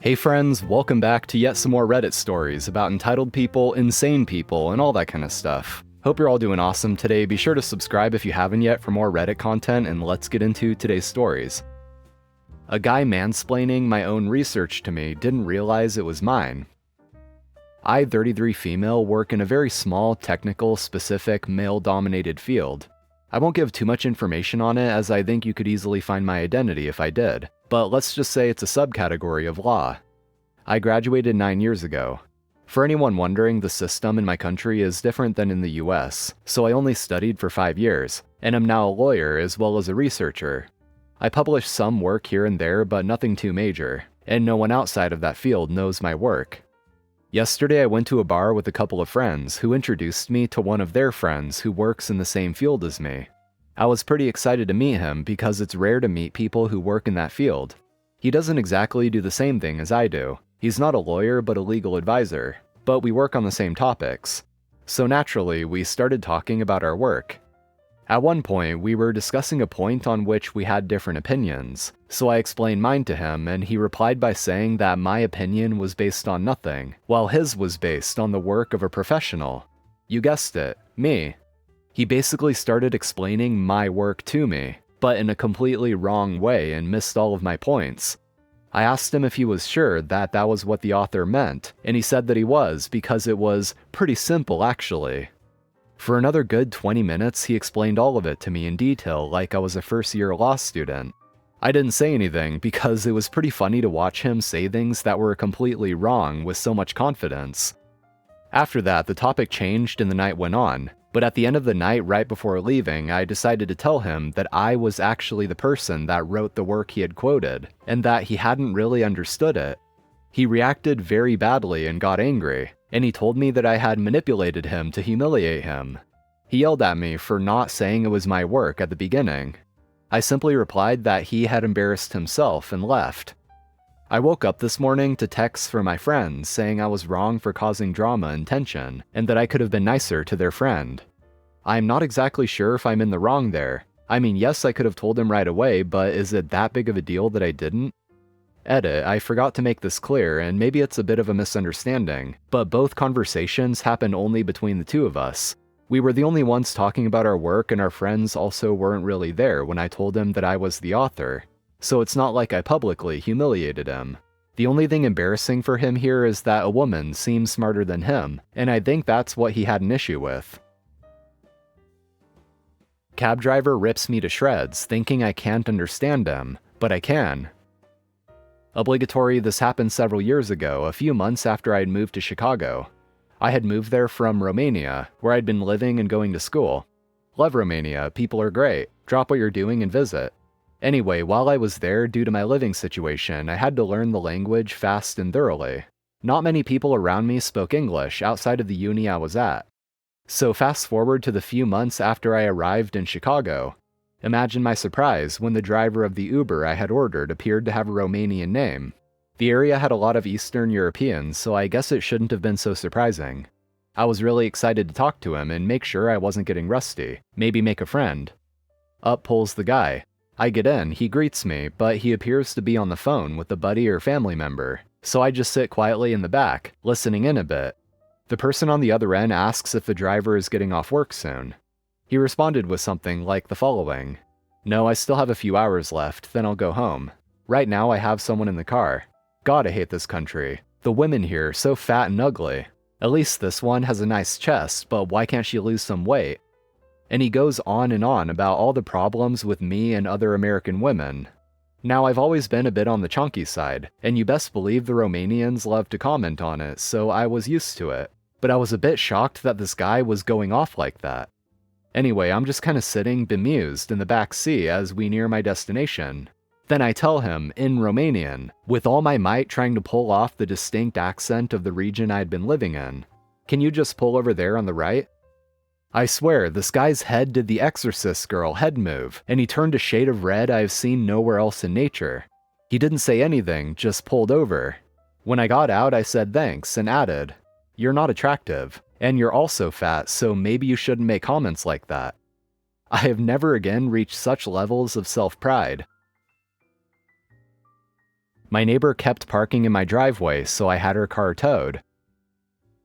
Hey friends, welcome back to yet some more Reddit stories about entitled people, insane people, and all that kind of stuff. Hope you're all doing awesome today. Be sure to subscribe if you haven't yet for more Reddit content, and let's get into today's stories. A guy mansplaining my own research to me didn't realize it was mine. I, 33 female, work in a very small, technical, specific, male-dominated field. I won't give too much information on it as I think you could easily find my identity if I did, but let's just say it's a subcategory of law. I graduated 9 years ago. For anyone wondering, the system in my country is different than in the US, so I only studied for 5 years, and am now a lawyer as well as a researcher. I publish some work here and there, but nothing too major, and no one outside of that field knows my work. Yesterday I went to a bar with a couple of friends who introduced me to one of their friends who works in the same field as me. I was pretty excited to meet him because it's rare to meet people who work in that field. He doesn't exactly do the same thing as I do. He's not a lawyer but a legal advisor, but we work on the same topics. So naturally, we started talking about our work. At one point, we were discussing a point on which we had different opinions, so I explained mine to him and he replied by saying that my opinion was based on nothing, while his was based on the work of a professional. You guessed it, me. He basically started explaining my work to me, but in a completely wrong way and missed all of my points. I asked him if he was sure that that was what the author meant, and he said that he was because it was pretty simple actually. For another good 20 minutes, he explained all of it to me in detail like I was a first-year law student. I didn't say anything because it was pretty funny to watch him say things that were completely wrong with so much confidence. After that, the topic changed and the night went on, but at the end of the night right before leaving, I decided to tell him that I was actually the person that wrote the work he had quoted, and that he hadn't really understood it. He reacted very badly and got angry, and he told me that I had manipulated him to humiliate him. He yelled at me for not saying it was my work at the beginning. I simply replied that he had embarrassed himself and left. I woke up this morning to texts from my friends saying I was wrong for causing drama and tension, and that I could have been nicer to their friend. I'm not exactly sure if I'm in the wrong there. I mean, yes, I could have told him right away, but is it that big of a deal that I didn't? Edit, I forgot to make this clear, and maybe it's a bit of a misunderstanding, but both conversations happened only between the two of us. We were the only ones talking about our work, and our friends also weren't really there when I told him that I was the author, so it's not like I publicly humiliated him. The only thing embarrassing for him here is that a woman seems smarter than him, and I think that's what he had an issue with. Cab driver rips me to shreds, thinking I can't understand him, but I can. Obligatory, this happened several years ago, a few months after I had moved to Chicago. I had moved there from Romania, where I'd been living and going to school. Love Romania, people are great, drop what you're doing and visit. Anyway, while I was there, due to my living situation, I had to learn the language fast and thoroughly. Not many people around me spoke English outside of the uni I was at. So fast forward to the few months after I arrived in Chicago. Imagine my surprise when the driver of the Uber I had ordered appeared to have a Romanian name. The area had a lot of Eastern Europeans, so I guess it shouldn't have been so surprising. I was really excited to talk to him and make sure I wasn't getting rusty, maybe make a friend. Up pulls the guy. I get in, he greets me, but he appears to be on the phone with a buddy or family member, so I just sit quietly in the back, listening in a bit. The person on the other end asks if the driver is getting off work soon. He responded with something like the following: "No, I still have a few hours left, then I'll go home. Right now I have someone in the car. God, I hate this country. The women here, so fat and ugly. At least this one has a nice chest, but why can't she lose some weight?" And he goes on and on about all the problems with me and other American women. Now, I've always been a bit on the chunky side, and you best believe the Romanians love to comment on it, so I was used to it. But I was a bit shocked that this guy was going off like that. Anyway, I'm just kinda sitting bemused in the back seat as we near my destination. Then I tell him, in Romanian, with all my might trying to pull off the distinct accent of the region I had been living in, "Can you just pull over there on the right?" I swear, this guy's head did the Exorcist girl head move, and he turned a shade of red I have seen nowhere else in nature. He didn't say anything, just pulled over. When I got out, I said thanks and added, "You're not attractive, and you're also fat, so maybe you shouldn't make comments like that." I have never again reached such levels of self-pride. My neighbor kept parking in my driveway, so I had her car towed.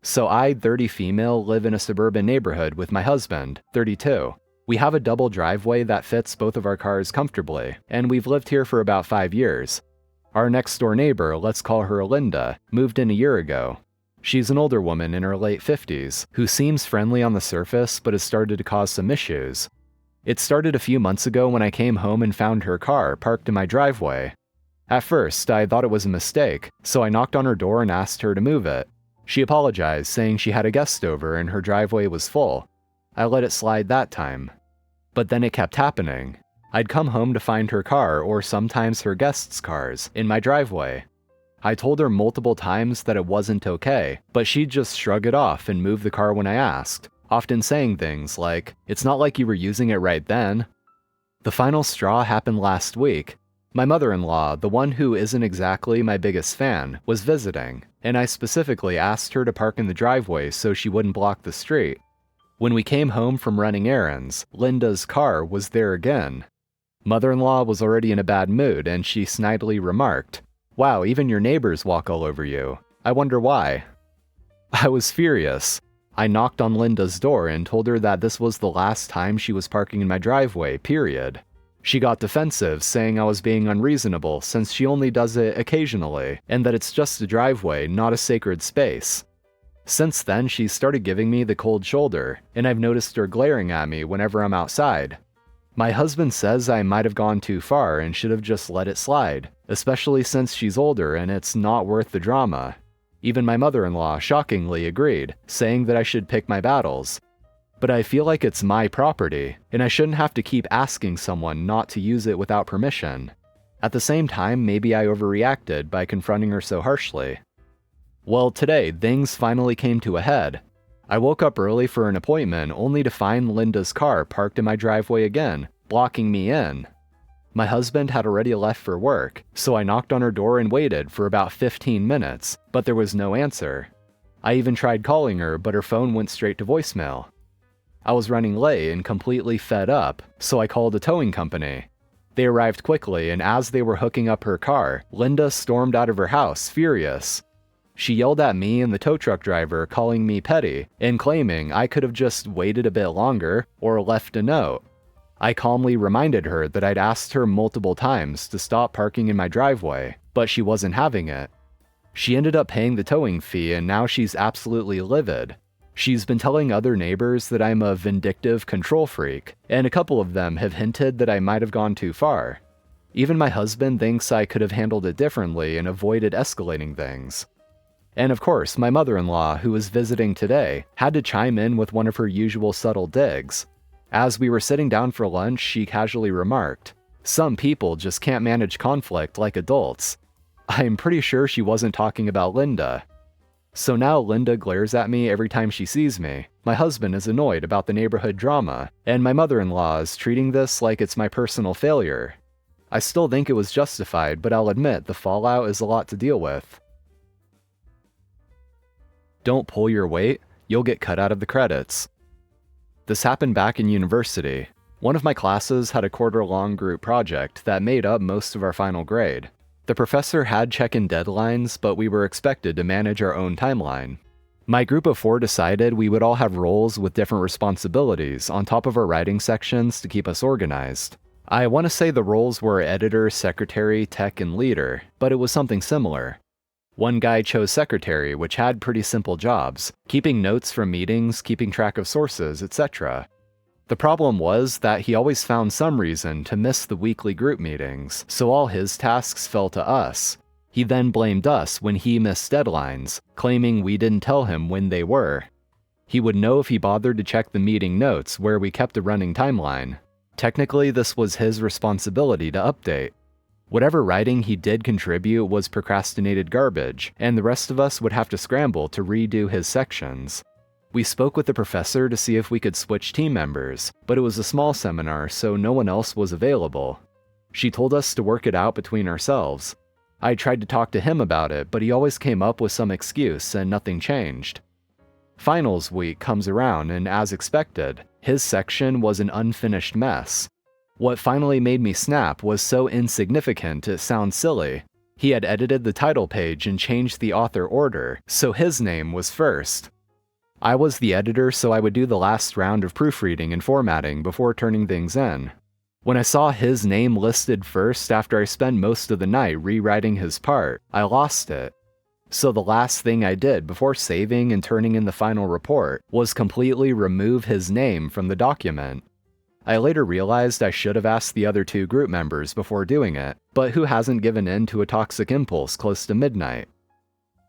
So I, 30 female, live in a suburban neighborhood with my husband, 32. We have a double driveway that fits both of our cars comfortably, and we've lived here for about 5 years. Our next door neighbor, let's call her Linda, moved in a year ago. She's an older woman in her late 50s, who seems friendly on the surface but has started to cause some issues. It started a few months ago when I came home and found her car parked in my driveway. At first, I thought it was a mistake, so I knocked on her door and asked her to move it. She apologized, saying she had a guest over and her driveway was full. I let it slide that time. But then it kept happening. I'd come home to find her car, or sometimes her guests' cars, in my driveway. I told her multiple times that it wasn't okay, but she'd just shrug it off and move the car when I asked, often saying things like, "It's not like you were using it right then." The final straw happened last week. My mother-in-law, the one who isn't exactly my biggest fan, was visiting, and I specifically asked her to park in the driveway so she wouldn't block the street. When we came home from running errands, Linda's car was there again. Mother-in-law was already in a bad mood, and she snidely remarked, "Wow, even your neighbors walk all over you. I wonder why." I was furious. I knocked on Linda's door and told her that this was the last time she was parking in my driveway, period. She got defensive, saying I was being unreasonable since she only does it occasionally, and that it's just a driveway, not a sacred space. Since then, she started giving me the cold shoulder, and I've noticed her glaring at me whenever I'm outside. My husband says I might have gone too far and should have just let it slide, especially since she's older and it's not worth the drama. Even my mother-in-law shockingly agreed, saying that I should pick my battles. But I feel like it's my property, and I shouldn't have to keep asking someone not to use it without permission. At the same time, maybe I overreacted by confronting her so harshly. Well, today, things finally came to a head. I woke up early for an appointment only to find Linda's car parked in my driveway again, blocking me in. My husband had already left for work, so I knocked on her door and waited for about 15 minutes, but there was no answer. I even tried calling her, but her phone went straight to voicemail. I was running late and completely fed up, so I called a towing company. They arrived quickly, and as they were hooking up her car, Linda stormed out of her house, furious. She yelled at me and the tow truck driver, calling me petty, and claiming I could have just waited a bit longer or left a note. I calmly reminded her that I'd asked her multiple times to stop parking in my driveway, but she wasn't having it. She ended up paying the towing fee, and now she's absolutely livid. She's been telling other neighbors that I'm a vindictive control freak, and a couple of them have hinted that I might have gone too far. Even my husband thinks I could have handled it differently and avoided escalating things. And of course, my mother-in-law, who was visiting today, had to chime in with one of her usual subtle digs. As we were sitting down for lunch, she casually remarked, "Some people just can't manage conflict like adults." I'm pretty sure she wasn't talking about Linda. So now Linda glares at me every time she sees me. My husband is annoyed about the neighborhood drama, and my mother-in-law is treating this like it's my personal failure. I still think it was justified, but I'll admit the fallout is a lot to deal with. Don't pull your weight, you'll get cut out of the credits. This happened back in university. One of my classes had a quarter-long group project that made up most of our final grade. The professor had check-in deadlines, but we were expected to manage our own timeline. My group of 4 decided we would all have roles with different responsibilities on top of our writing sections to keep us organized. I want to say the roles were editor, secretary, tech, and leader, but it was something similar. One guy chose secretary, which had pretty simple jobs, keeping notes from meetings, keeping track of sources, etc. The problem was that he always found some reason to miss the weekly group meetings, so all his tasks fell to us. He then blamed us when he missed deadlines, claiming we didn't tell him when they were. He would know if he bothered to check the meeting notes where we kept a running timeline. Technically, this was his responsibility to update. Whatever writing he did contribute was procrastinated garbage, and the rest of us would have to scramble to redo his sections. We spoke with the professor to see if we could switch team members, but it was a small seminar, so no one else was available. She told us to work it out between ourselves. I tried to talk to him about it, but he always came up with some excuse and nothing changed. Finals week comes around, and as expected, his section was an unfinished mess. What finally made me snap was so insignificant it sounds silly. He had edited the title page and changed the author order, so his name was first. I was the editor, so I would do the last round of proofreading and formatting before turning things in. When I saw his name listed first after I spent most of the night rewriting his part, I lost it. So the last thing I did before saving and turning in the final report was completely remove his name from the document. I later realized I should have asked the other 2 group members before doing it, but who hasn't given in to a toxic impulse close to midnight?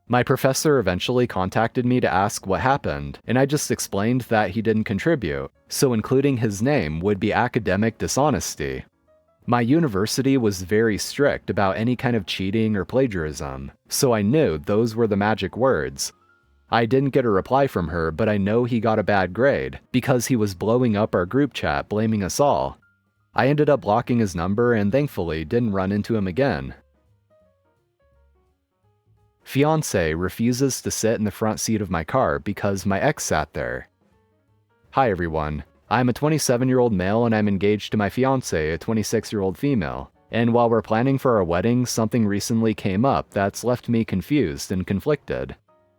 My professor eventually contacted me to ask what happened, and I just explained that he didn't contribute, so including his name would be academic dishonesty. My university was very strict about any kind of cheating or plagiarism, so I knew those were the magic words. I didn't get a reply from her, but I know he got a bad grade, because he was blowing up our group chat blaming us all. I ended up blocking his number and thankfully didn't run into him again. Fiancé refuses to sit in the front seat of my car because my ex sat there. Hi everyone, I'm a 27-year-old male and I'm engaged to my fiancé, a 26-year-old female. And while we're planning for our wedding, something recently came up that's left me confused and conflicted.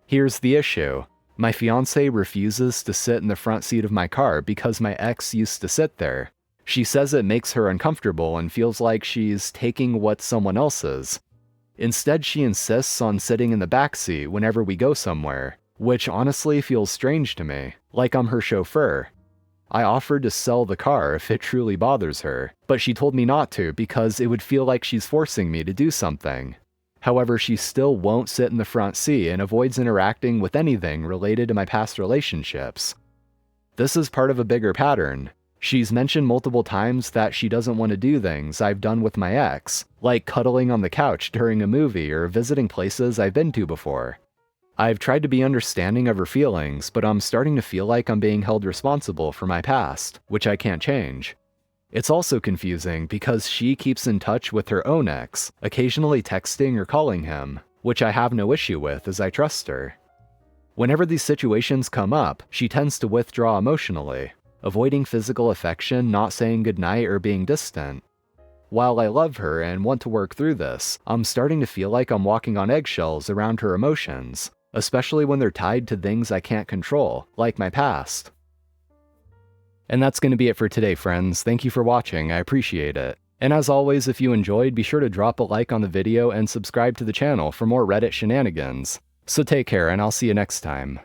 Here's the issue. My fiancé refuses to sit in the front seat of my car because my ex used to sit there. She says it makes her uncomfortable and feels like she's taking what someone else's. Instead, she insists on sitting in the back seat whenever we go somewhere, which honestly feels strange to me, like I'm her chauffeur. I offered to sell the car if it truly bothers her, but she told me not to because it would feel like she's forcing me to do something. However, she still won't sit in the front seat and avoids interacting with anything related to my past relationships. This is part of a bigger pattern. She's mentioned multiple times that she doesn't want to do things I've done with my ex, like cuddling on the couch during a movie or visiting places I've been to before. I've tried to be understanding of her feelings, but I'm starting to feel like I'm being held responsible for my past, which I can't change. It's also confusing because she keeps in touch with her own ex, occasionally texting or calling him, which I have no issue with as I trust her. Whenever these situations come up, she tends to withdraw emotionally, avoiding physical affection, not saying goodnight, or being distant. While I love her and want to work through this, I'm starting to feel like I'm walking on eggshells around her emotions, especially when they're tied to things I can't control, like my past. And that's going to be it for today, friends. Thank you for watching, I appreciate it. And as always, if you enjoyed, be sure to drop a like on the video and subscribe to the channel for more Reddit shenanigans. So take care, and I'll see you next time.